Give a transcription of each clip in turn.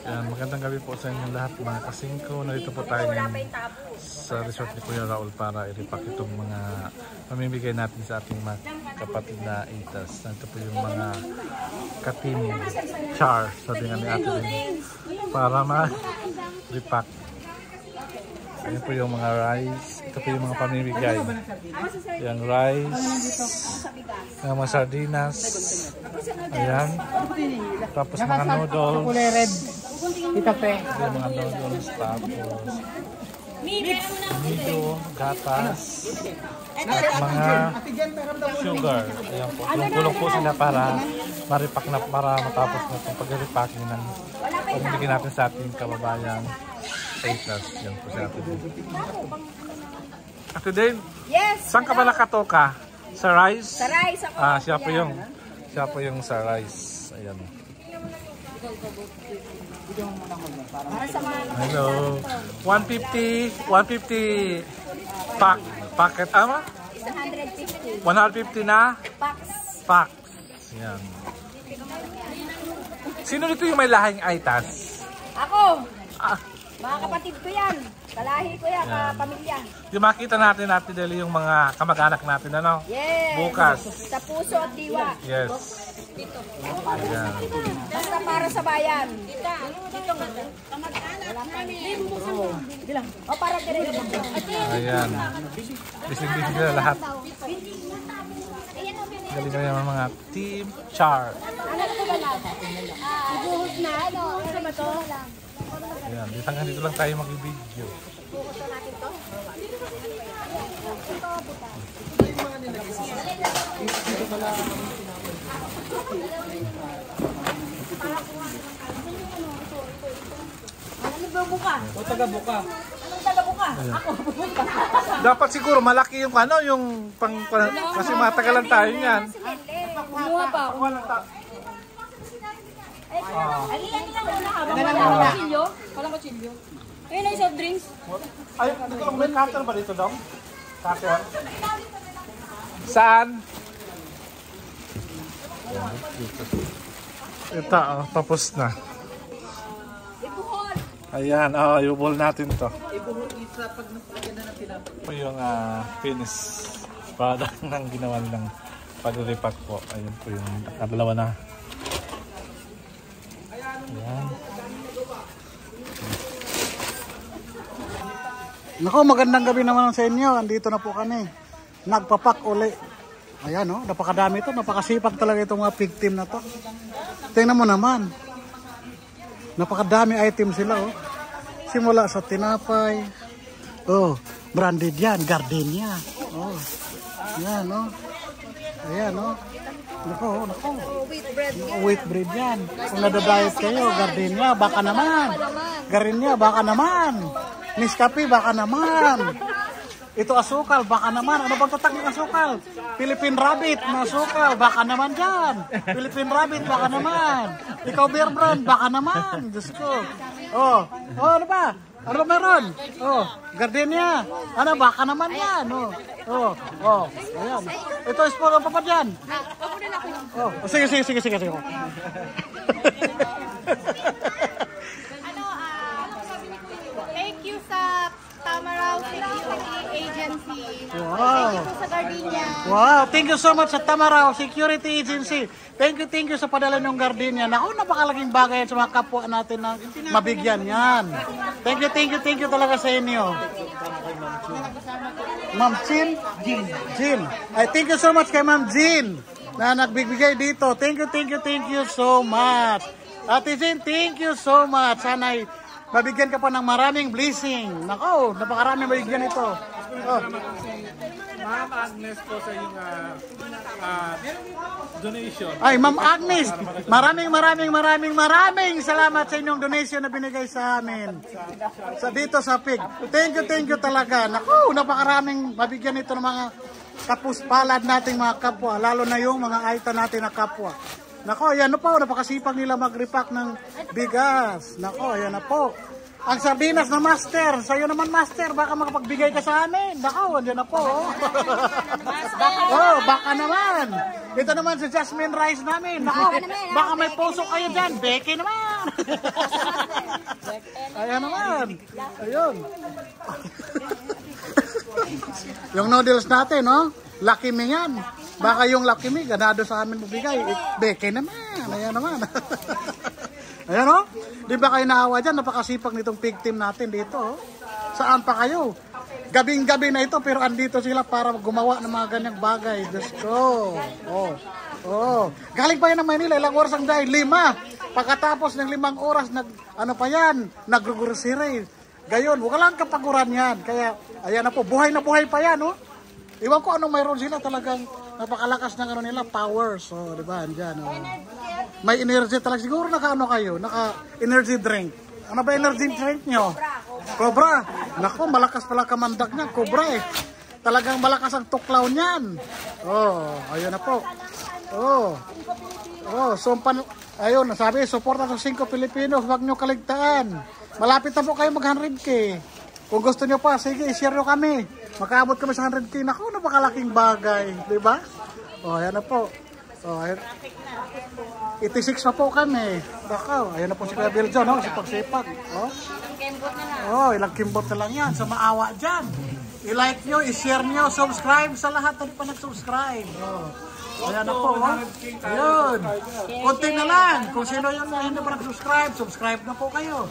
Yan, magandang gabi po sa inyo lahat mga kasingko. Narito po tayo ngayon sa resort ni Kuya Raul para i-repack itong mga pamimigay natin sa ating mga kapatid na itas. Nandito po yung mga katim char, sabi nga ni ate din, para ma-repack. Ayan po yung mga rice. Ito po yung mga pamimigay. Yung rice, yung mga sardinas. Ayan. Tapos mga noodles. Yung mga noodles. Tapos nido, gatas. At mga sugar. Ayan po. Tulong-tulong po sila para ma-repack na, para matapos na itong pag-repacking ng pamimigay natin sa ating kababayan. Yan po si Ate Dale. Ate Dale? Yes! Saan ka ba nakatoka? Sa rice? Sa rice ako. Ah, siya po yung sa rice. Ayan. Hello. 150 packet. Ama? 150. 150 na? Packs. Packs. Ayan. Sino dito yung may lahing aitas? Ako! Ah. Mga kapatid ko yan. Kalahi ko yan, kapamilya. Yung makita natin Ate Dale yung mga kamag-anak natin, ano? Yes! Bukas. Sa puso at diwa. Yes. Ayan. Basta para sa bayan. Dito nga. O para diretso. Ayan. Bising-bising sila lahat. Galing na yung mga team char. Ano ko ba na? Ibuhos na. Ano ba ito? Ayan, dito lang tayo mag-video. Bukuto natin to. Ano ba buka? O taga-buka. Anong taga-buka? Ako. Dapat siguro malaki yung ano, yung kasi matagalan tayo niyan. Kumuha pa ako. Walang kutsilyo. Ayun ay soft drinks. Ay, dito may cutter ba dito, Dong? Cutter? Saan? Ito, oh, tapos na. Ayan, oh, i-bowl natin to. Ito yung finish product ng ginawa nilang pag-repack po. Ayun po yung nakadalawa na. Ayan. Nako, magandang gabi naman sa inyo. Andito na po kami. Nagpapak uli. Ayan, oh, napakadami ito. Napakasipag talaga itong mga pig team na to. Tingnan mo naman. Napakadami item sila, oh. Simula sa tinapay. Oh, branded yan. Gardenia. Oh. Ayan, oh. Ayan, oh. Nako, nako. Wheat bread yan. Kung nadadayet kayo, Gardenia, baka naman. Gardenia, baka naman. Nescafe, baka naman. Ito asukal, baka naman. Ano bang tatak ng asukal? Philippine Rabbit na asukal, baka naman dyan. Philippine Rabbit, baka naman. Ikaw Bear Brand, baka naman. Diyos ko. Oh, ano ba? Ano ba meron? Oh, Gardenia. Ano, baka naman yan. Oh, ayan. Ito, sport pa pa dyan. Oh, sige. Thank you sa Tamaraw Security Agency. Wow. Thank you sa Gardenia. Wow, thank you so much sa Tamaraw Security Agency. Thank you sa padala ng Gardenia. Naku, napakalaking bagay sa mga kapwa natin na mabigyan yan. Thank you talaga sa inyo. Ma'am Jean. Ay, thank you so much kay Ma'am Jean na nagbibigay dito. Thank you so much. Ate Jean, thank you so much. Sana mabigyan ka pa ng maraming blessing. Nako, napakaraming mabigyan ito. Oh. Ma'am Agnes po sa yung donation. Ay, Ma'am Agnes, maraming salamat sa inyong donation na binigay sa amin. Dito sa PIG. Thank you talaga. Naku, napakaraming mabigyan ito ng mga kapuspalad nating mga kapwa, lalo na yung mga aita natin na kapwa. Nako, ayan na po, napakasipag nila mag-repack ng bigas. Nako, ayan na po. Ang sardinas na master, sa'yo naman master, baka makapagbigay ka sa amin. Nako, andyan na po. Oh, baka naman. Ito naman si Jasmine Rice namin. Nako, baka may puso kayo dyan. Becky naman. Ayan naman. Ayun. Yung noodles natin, no? Lucky Me yan. Baka yung Lucky Me, ganado sa amin magbigay. Becky naman. Ayan naman. Ayan, no? Di ba kayo naawa dyan? Napakasipag nitong pig team natin dito, oh. Saan pa kayo? Gabing-gabi na ito pero andito sila para gumawa ng mga ganyang bagay. Diyos ko. Oh. Galing pa yan ng Manila, ilang oras ang dahil? 5. Pagkatapos ng 5 oras, ano pa yan? Nag-grocery. Gayon, walang kapaguran yan. Kaya, ayan na po, buhay na buhay pa yan, oh. Iwan ko anong mayroon sila, talagang napakalakas ng ano nila, power. So, di ba, andyan, oh. May energy talaga. Siguro naka-ano kayo, naka-energy drink. Ano ba energy drink nyo? Cobra. Nako, malakas pala kamandag niya. Cobra eh. Talagang malakas ang tuklaw niyan. Oh, ayun na po. Oh, so ayun, sabi, suporta sa 5 Pilipino. Huwag nyo kaligtaan. Malapit na po kayo mag 100K. Kung gusto nyo pa, sige, i-share nyo kami. Makaabot kami sa 100K. Nako, napakalaking bagay. Diba? Oh, ayan na po. Oh, ayun. 86 pa po kami. Nako, ayun na po si Kuya Bill John, oh, sipag-sipag. Ilang kimbot na lang yan. Sa maawa dyan. I-like nyo, i-share nyo, subscribe sa lahat na pa nag-subscribe. Ayan na po. Ayun. Kunti na lang. Kung sino yung hindi pa nag-subscribe, subscribe na po kayo.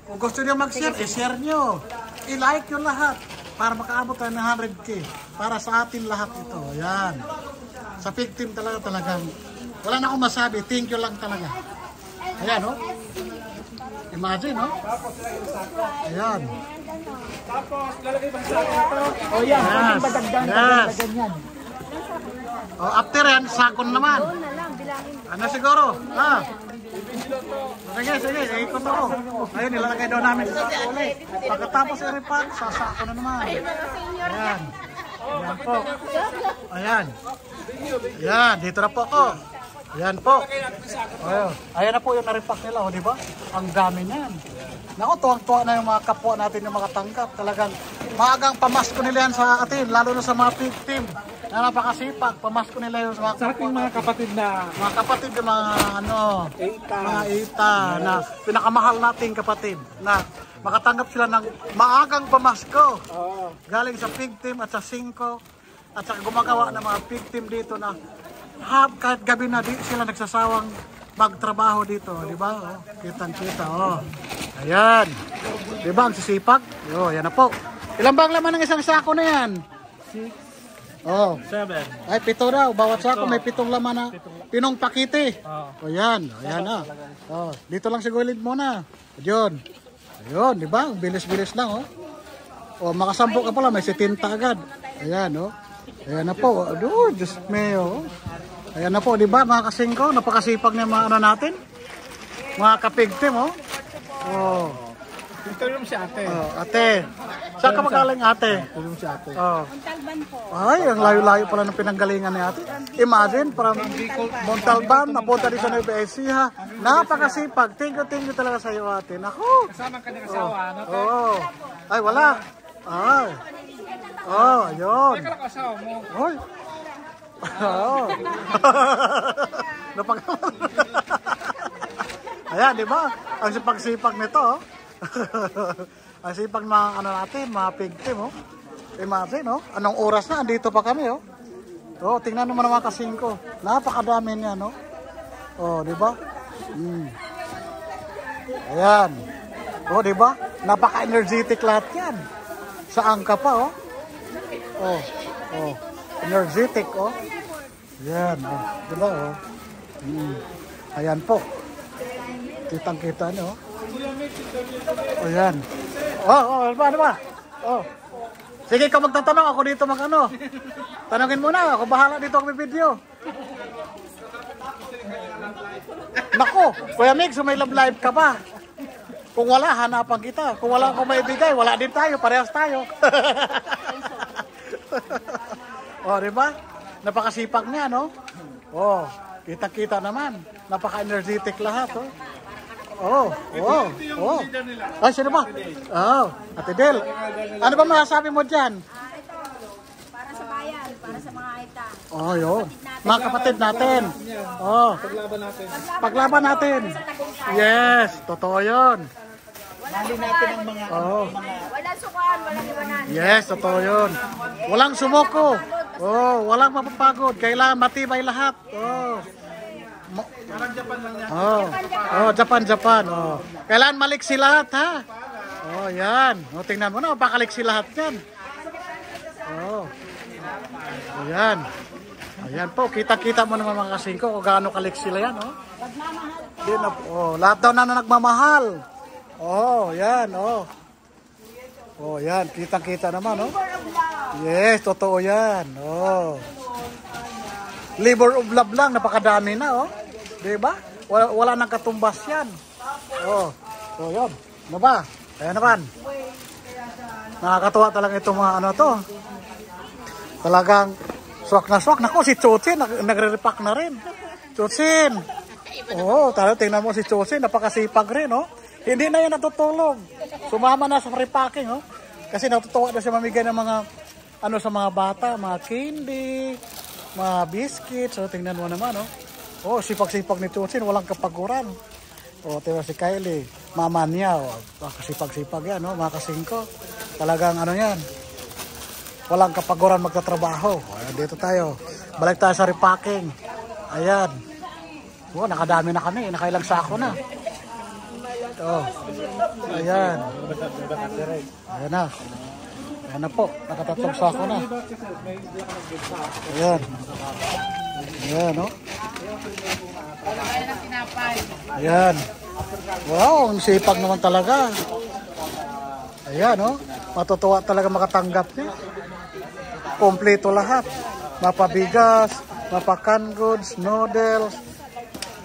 Kung gusto nyo mag-share, i-share nyo. I-like nyo lahat. Para makaabot tayo ng 100K. Para sa atin lahat ito. Ayan. Sa pig team talagang wala na akong masabi. Thank you lang talaga. Ayan, no? Imagine, no? Ayan. Tapos, lalagay ba sa ito? O yan, yes. O, after yan, sakon naman. Ano siguro? Sige, ikot ako. Ayun, nilalagay daw namin sa sako ulit. Pagkatapos i-repack, sasako na naman. Ayan. Ayan po. Ayan. Ayan, dito na po ako. Ayan po. Ayan na po yung na-repack nila, o, di ba? Ang dami niyan. Naku, tuwang-tuwa na yung mga kapwa natin yung makatanggap. Talagang maagang pamasko nila yan sa atin, lalo na sa mga pig team na napakasipag. Pamasko nila yung mga sa ating mga kapatid na mga ita na pinakamahal nating kapatid na makatanggap sila ng maagang pamasko. Galing sa pig team at sa 5 at sa gumagawa ng mga pig team dito na kahit gabi na di sila nagsasawang magtrabaho dito, di ba? Oh, kitang-kita, oh. Ayan. Di ba ang sisipag? Oh, yan na po. Ilan ba ang laman ng isang sako na yan? 6, Oh. 7. Ay, 7 daw. Bawat sako may 7 laman na pinong pakiti. O yan. Ayan na. Oh, dito lang sigulid muna. Ayun. Ayun, di ba? Bilis-bilis lang, oh. O, makasampo ka pala. May 70 agad. Ayan, oh. Ayan na po. Oh, Diyos meo. Ayan na po, di ba? Mga kasingko, napakasipag ng mga ano natin. Mga kapig team, oh. Oh. Ito yung si ate. Oh, ate. Saan ka magaling, ate? Ito yung si ate. Oh. Ay, ang layo-layo pala ng pinanggalingan ni ate. Imagine, from Montalban, napunta din sa Nueva Ecija. Napakasipag. Thank you talaga sa iyo, ate. Naku. Kasama ka ng asawa, ano? Oh. Ay, wala. Ay. Oh, ayun. Teka lang asawa mo. Hoy. Oh. Ayan, di ba? Ang sipag-sipag nito, oh. Ang sipag mga ano natin, mga pig team, oh. Imagine, oh. Anong oras na? Andito pa kami, oh. Oh, tingnan naman ang mga kasingko. Napakadami niya, no? Oh, di ba? Ayan. Oh, di ba? Napaka-energetic lahat yan. Saan ka pa, oh. Oh. Oh. Energetic, oh. Yan, oh. Di ba, oh. Ayan po. Kitang-kita niyo, oh. Oh, yan. Oh, ano ba? Oh. Sige, ikaw magtatanong. Ako dito mag-ano. Tanongin mo na. Ako bahala dito ako may video. Nako, Kuya Mix, may love live ka ba? Kung wala, hanapan kita. Kung wala akong maibigay, wala din tayo. Parehas tayo. Oh, di ba? Napakasipag niya, no? Oh, kita-kita naman. Napaka-energetic lahat, oh. Oh. Ay, sino ba? Oh, Ate Del. Ano ba masasabi mo dyan? Ito, para sa bayan, para sa mga aita. Oh, yun. Mga kapatid natin. Oh. Paglaban natin. Paglaban natin. Yes, totoo yun. Mali natin ang mga... Oh. Walang sukaan, walang iwanan. Yes, totoo yun. Walang sumuko. Oh, walang mapapagod. Kailangan matibay lahat. Oh. Parang Japan lang yan. Oh, Japan. Oh. Kailangan maliksi lahat, ha? Oh, yan. Oh, tingnan mo na, pakaliksi lahat yan. Oh. Ayan. Ayan po, kita-kita mo naman mga kasingko kung gaano kaliksi sila yan, oh. Lahat daw na nagmamahal. Oh, yan, oh. Oh, yan, kita-kita naman, oh. Yes, totoo yan. Oh. Labor of love lang, napakadami na, oh. Diba? Wala nang katumbas yan. Oh. So, yun. Ano ba? Ayan naman. Nakakatuwa talaga itong mga ano to. Talagang swak na swak. Naku, si Chotsin, nagre-repack na rin. Chotsin. Oo, tingnan mo si Chotsin, napakasipag rin, oh. Hindi na yan natutulog. Sumama na sa repacking, oh. Kasi natutuwa na siya mamigay ng mga, ano sa mga bata, mga candy, mga biscuits. So, tingnan mo naman, oh. Oh, sipag-sipag ni Chotsin, walang kapaguran. Oh, tingnan si Kylie, mama niya, oh. Sipag-sipag yan, oh, mga kasingko. Talagang ano yan. Walang kapaguran magtatrabaho. Ayan, dito tayo. Balik tayo sa repacking. Ayan. Oh, nakadami na kami. Nakailang sako na. Oh. Ayan. Ayan na. Ayan na po. Nakatatlong sako na. Ayan. Ayan, oh. Ayan. Wow, ang sipag naman talaga. Ayan, oh. Matutuwa talaga makatanggap niya. Kompleto lahat. Mapabigas, mapakan goods, noodles,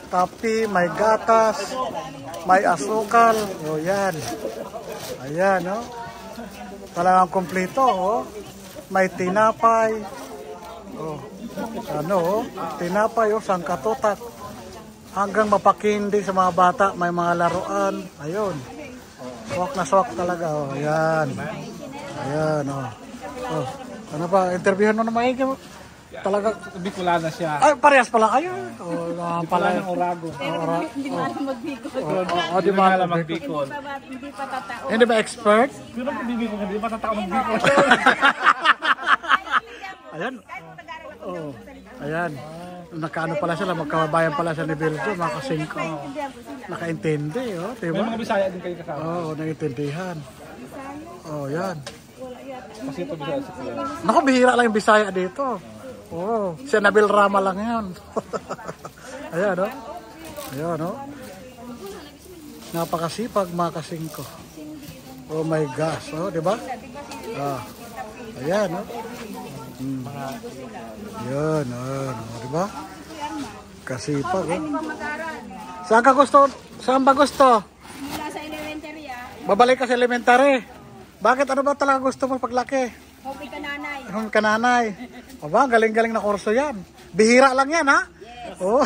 kape, may gatas, may asukal. O yan. Ayan, oh. Talagang kompleto, oh. May tinapay. Oh. Ano, oh. Tinapay, oh. Sangkatutak. Hanggang mapakindi sa mga bata. May mga laruan. Ayun. Swak na swak talaga, oh. Ayan. Ayan, oh. Oh. Ano ba? Interviewin mo na maigi mo. Talaga. Bicolana siya. Ay, parehas pala kayo. Oh, pala Bicolana ng Orago. Hindi pa alam magbikol. Di ba alam magbikol? Hindi pa tatao. Hindi ba expert? Pero kung bibigol ka, hindi pa tatao magbikol. Ayan. Oh. Ayan. Nakaano pala sila, magkababayan pala siya ni Virgil, mga kasingko. Nakaintindi, oh. Diba? May mga Bisaya din kayo kasama. Oo, naiintindihan. Oh, yan. Kasi ito Bisaya sa kuya. Naku, bihira lang yung Bisaya dito. Oh, si Nabil Rama lang yan. Ayan, oh. Ayan, oh. Napakasipag, mga kasingko. Oh my gosh, oh, di ba? Ah. Ayan, oh. Yan, di ba? Kasipag, oh. Saan ka gusto? Saan ba gusto? Mula sa elementary, Babalik ka sa elementary. Bakit ano ba talaga gusto mo paglaki? Hopi ka nanay. Kananay. Aba, galing-galing na kurso yan. Bihira lang yan, ha? Yes. Oh.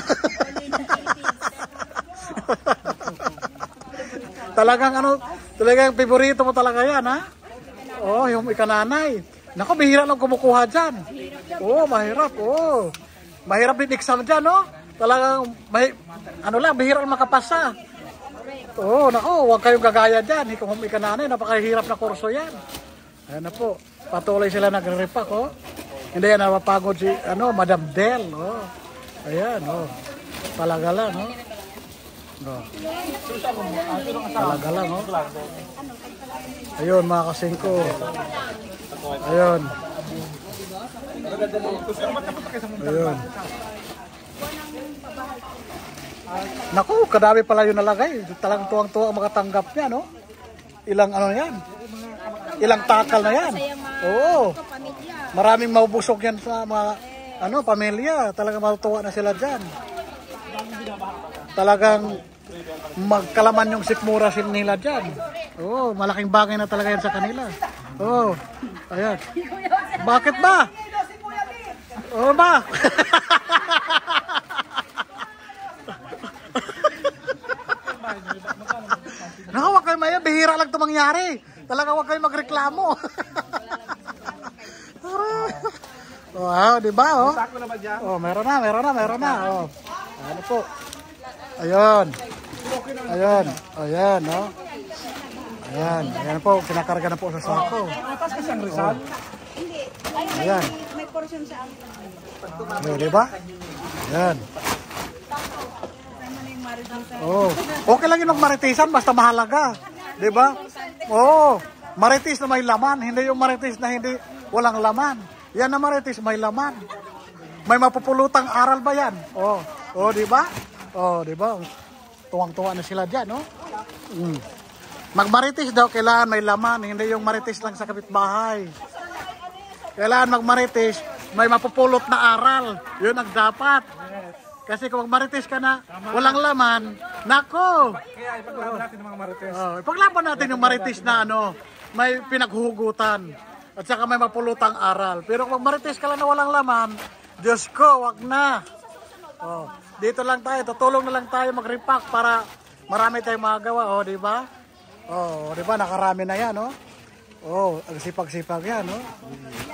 Talagang ano, talagang favorito mo talaga yan, ha? Oh, yung ikananay. Naku, bihira lang kumukuha dyan. Oh, mahirap, oh. Mahirap din exam dyan, no? Talagang, ano lang, bihira lang makapasa. Oo, nako, huwag kayong gagaya dyan. Kung ikananay, napakahirap na kurso yan. Ayan na po, patuloy sila nagre-repack, oh. Hindi yan napapagod si, Madam Del, oh. Ayan, oh. Talaga lang, oh. Oh. Talaga lang, oh. Ayun, mga kasingko. Ayun. Ayun. Naku, kadami pala yung nalagay. Talagang tuwang-tuwa ang makatanggap niya, no? Ilang ano yan? Ilang takal na yan. Oo. Maraming mabusog yan sa mga pamilya. Talagang matutuwa na sila dyan. Talagang magkalaman yung sikmura nila dyan. Oo, malaking bagay na talaga yan sa kanila. Oo. Ayan. Bakit ba? Oo ba? Naku, wag kayo maya, bihira lang ito mangyari. Talaga wag kayo magreklamo. Oh, di ba? Oh. Sako na ba dyan? Oh, meron na. Oh. Ano po? Ayun. Ayan, no? Ayan po, kinakarga na po sa sako. Atas ka siyang Rizal? Ayan. May portion sa amin. Oh, di ba? Ayan. Oh, okay lang yung maritisan basta mahalaga. Di ba? Oh, maritis na may laman, hindi yung maritis na hindi walang laman. Yan na maritis may laman. May mapupulutang aral ba yan? Oh, di ba? Oh, di ba? Tuwang-tuwa na sila diyan, no? Magmaritis daw kailangan may laman, hindi yung maritis lang sa kapitbahay. Kailangan magmaritis, may mapupulot na aral. Yun ang dapat. Kasi kung magmaritis ka na, walang laman, nako! Kaya ipaglaban natin ng mga marites. Oh, ipaglaban natin yung maritis na may pinaghuhugutan. At saka may mapulutang aral. Pero kung magmaritis ka lang na walang laman, Diyos ko, wag na. Oh, dito lang tayo, tutulong na lang tayo mag-repack para marami tayong magawa. Oh, di ba? Oh, di ba? Nakarami na yan, oh. Oh, ang sipag-sipag yan, oh.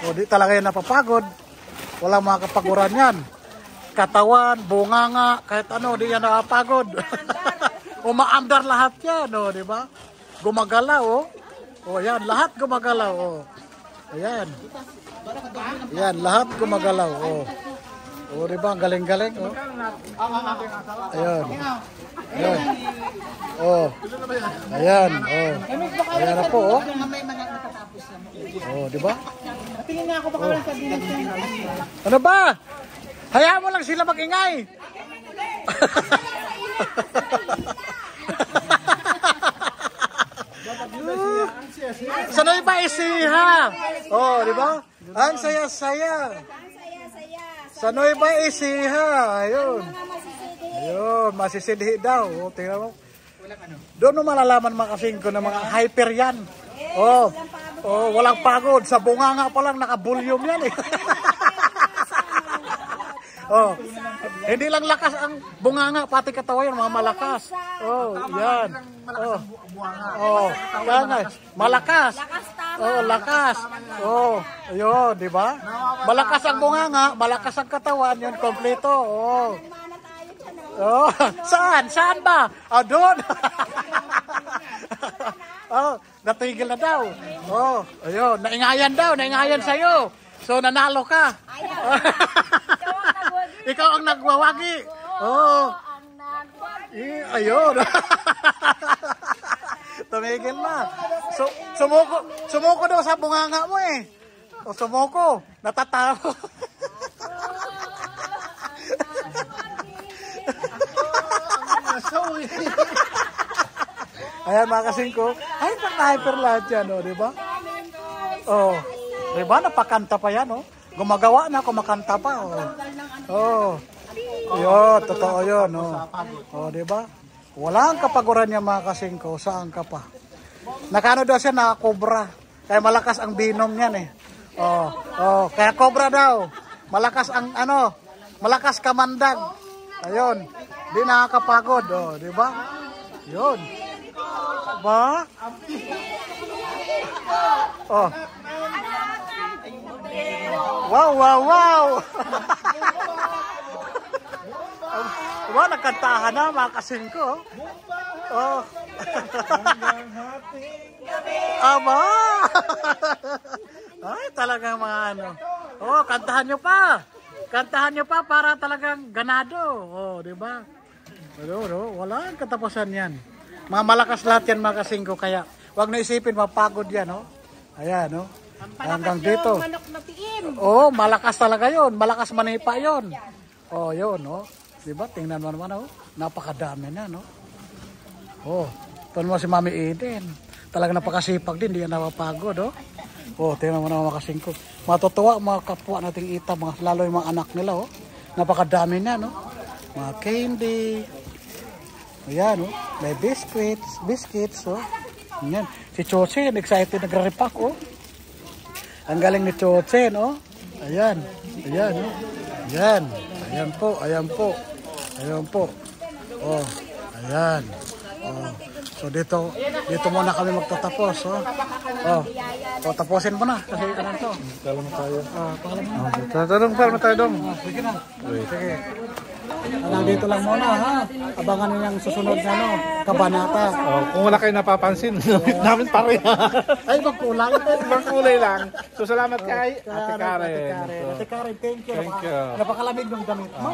Oh, di talaga yan napapagod. Walang mga kapaguran yan. Katawan, bunganga, kahit ano, di yan nakapagod. Umaandar lahat yan, oh, di ba? Gumagalaw, oh. Oh, yan, lahat gumagalaw, oh. Ayan. Yan, lahat gumagalaw, oh. Oh, di ba? Ang galing-galing, oh. Ayan. Ayan. Oh. Ayan, oh. Ayan na po, oh. Oh, di ba? Tingin nga ako baka lang sa dinas niya. Ano ba? Hayaan mo lang sila mag-ingay. Sanoy ba isiha? Oh, di ba? Ang saya-saya. Sanoy ba isiha? Ayun. Ayun, masisidhi daw. Oh, tingnan mo. Doon mo malalaman mga kasingko na mga hyper yan. Oh, walang pagod. Sa bunganga pa lang naka-volume yan eh. Oh, hindi lang lakas ang bunganga, pati katawan mga malakas. Oh, yan. Malakas. Oh, lakas. Oh, ayun, di ba? Malakas ang bunganga, malakas ang katawan, yun kompleto. Oh. Oh, saan ba? Ah, doon. Oh, natigil na daw. Oh, ayun, naingayan sa'yo. So, nanalo ka. Ikaw ang nagwawagi. Oh. Ayun. Tumigil na. So, sumuko daw sa bunganga mo eh. O, sumuko. Natatawa. Ayan mga kasingko. Ay, hyper lahat yan, oh, di ba? Oh, di ba? Napakanta pa yan, oh. Gumagawa na, kumakanta pa, oh. Oh. Yun, totoo yun, oh. Oh, di ba? Walang kapaguran niya mga kasingko. Saan ka pa? Nakano daw siya, nakakobra. Kaya malakas ang binom niyan, eh. Oh, kaya kobra daw. Malakas ang, malakas kamandag. Ayun. Di nakakapagod, oh, di ba? Yun. Ba? Oh. Wow. Diba, nagkantahan na mga kasingko. Oh. Aba. Ay, talagang mga Oh, kantahan nyo pa. Kantahan nyo pa para talagang ganado. Oh, di ba? Wala ang katapusan yan. Mga malakas lahat yan mga kasingko. Kaya, wag na isipin, mapagod yan, oh. Ayan, oh. Hanggang dito. Oh, malakas talaga yun. Malakas manipa yun. Oh, yun, oh. Diba? Tingnan mo naman, oh. Napakadami na, no? Oh, ito mo si Mami Eden. Talaga napakasipag din, di yan napapagod, oh. Oh, tingnan mo naman mga kasingko. Matutuwa mga kapwa nating ita, lalo yung mga anak nila, oh. Napakadami na, no? Mga candy. Ayan, oh. May biscuits, oh. Ayan. Si Chosen, excited, nagre-repack, oh. Ang galing ni Chosen, oh. Ayan, oh. Ayan po. Oh, ayan. Oh. So dito muna kami magtatapos. Oh, tapusin mo na kasi ano to. Talo mo tayo. Pangalan mo. Tanong pa tayo dong. Sige na. Sige. Hanggang dito lang muna ha. Abangan niyo yung susunod na kabanata. Oh, kung wala kayo napapansin, namin pareha. Ay, magkulang. Magkulay lang. So salamat kay Ate Karen. Ate Karen, thank you. Thank you. Napakalamig ng damit mo.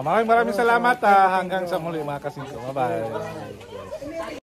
Maraming salamat. Hanggang sa muli mga kasingko. Bye-bye.